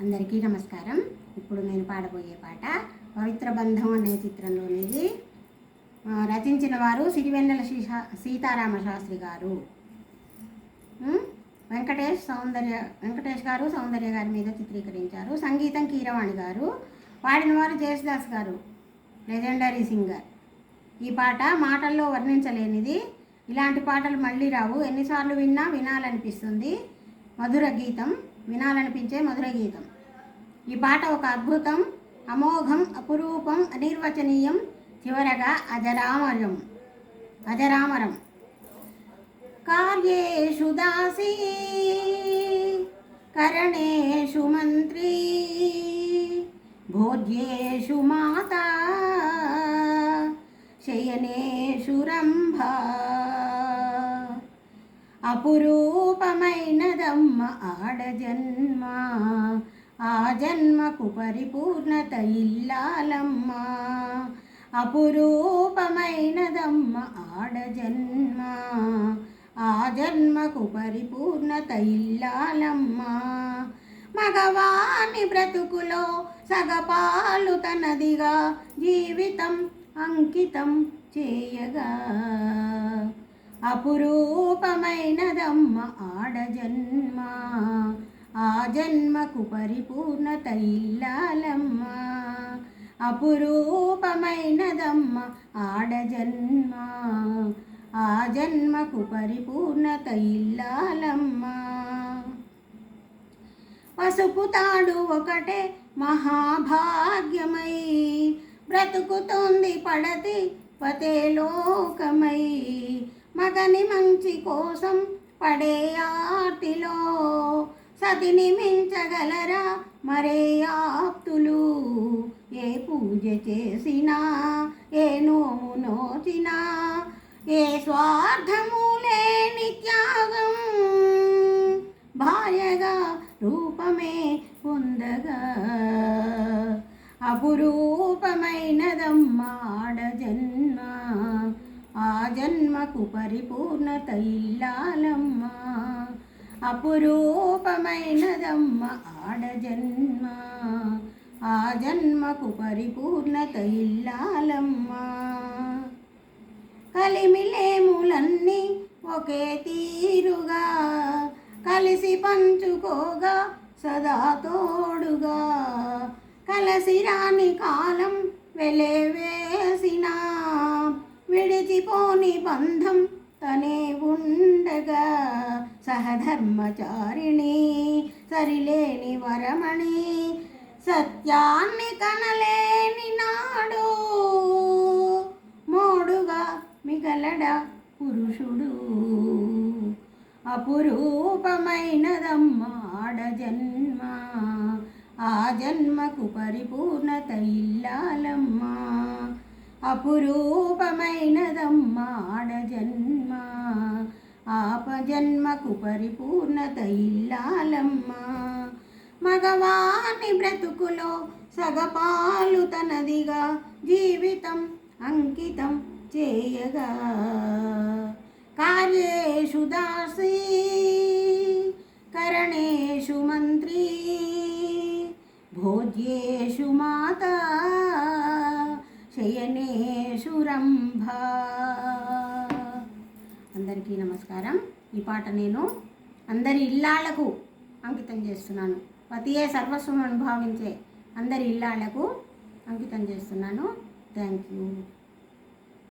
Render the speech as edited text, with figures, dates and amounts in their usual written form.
అందరికీ నమస్కారం. ఇప్పుడు నేను పాడబోయే పాట పవిత్ర బంధం అనే చిత్రంలోనిది. రచించిన వారు సిరివెన్నెల సీతారామ శాస్త్రి గారు. వెంకటేష్ గారు సౌందర్య గారి మీద చిత్రీకరించారు. సంగీతం కీరవాణి గారు. పాడిన వారు జేసుదాస్ గారు, లెజెండరీ సింగర్. ఈ పాట మాటల్లో వర్ణించలేనిది. ఇలాంటి పాటలు మళ్ళీ రావు. ఎన్నిసార్లు విన్నా వినాలనిపిస్తుంది. మధుర గీతం, వినాలనిపించే మధుర గీతం. ఈ పాట ఒక అద్భుతం, అమోఘం, అపురూపం, అనిర్వచనీయం, చివరగా అజరామరం. కార్యేషు దాసీ, కరణేషు మంత్రీ, భోజ్యేషు మాతా, శయనేషు రంభా. అపురూపమైనదమ్మ ఆడజన్మ, ఆ జన్మకు పరిపూర్ణత ఇల్లాలమ్మ. అపురూపమైనదమ్మ ఆడజన్మ, ఆ జన్మకు పరిపూర్ణత ఇల్లాలమ్మ. మగవాని బ్రతుకులో సగపాలు తనదిగా జీవితం అంకితం చేయగా. అపురూపమైనదమ్మ ఆడజన్మ, ఆ జన్మకు పరిపూర్ణత ఇల్లాలమ్మ. అపురూపమైనదమ్మ ఆడజన్మ, ఆ జన్మకు పరిపూర్ణత ఇల్లాలమ్మ. పసుపు తాడు ఒకటే మహాభాగ్యమై, బ్రతుకుతోంది పడతి పతే లోకమై. మగని మంచి కోసం పడే ఆర్తిలో సతిని మించగలరా మరే ఆప్తులు. ఏ పూజ చేసినా, ఏ నోము నోచినా, ఏ స్వార్థము లేని త్యాగం భార్యగా రూపమే పొందగా. అపురూపమైనదమ్మ ఆడజన్మ, ఆ జన్మకు పరిపూర్ణత ఇల్లాలమ్మ. అపురూపమైనదమ్మ ఆడజన్మ, ఆ జన్మకు పరిపూర్ణత ఇల్లాలమ్మ. కలిమిలేములన్నీ ఒకే తీరుగా కలిసి పంచుకోగా సదా తోడుగా. కలసి రాని కాలం వెలవేసిన, విడిచిపోని బంధం తనే ఉండగా. సహధర్మచారిణి, సరిలేని వరమణి, సత్యాన్ని కనలేని నాడు మోడుగా మిగలడా పురుషుడు. అపురూపమైనదమ్మ ఆడజన్మ, ఆ జన్మకు పరిపూర్ణత ఇల్లాలమ్మ. అపురూపమైనదమ్మ ఆడజన్మ, ఆపజన్మకు పరిపూర్ణత ఇల్లాలమ్మ. మగవాని బ్రతుకులో సగపాలు తనదిగా జీవితం అంకితం చేయగా. కార్యేషు దాసీ, కరణేషు మంత్రీ, భోజ్యేషు మాతా, శయనేషు రంభా. అందరికీ నమస్కారం. ఈ పాట నేను అందరి ఇల్లాళ్లకు అంకితం చేస్తున్నాను. పతియే సర్వస్వం అనుభవించే అందరి ఇల్లాళ్లకు అంకితం చేస్తున్నాను. Thank you.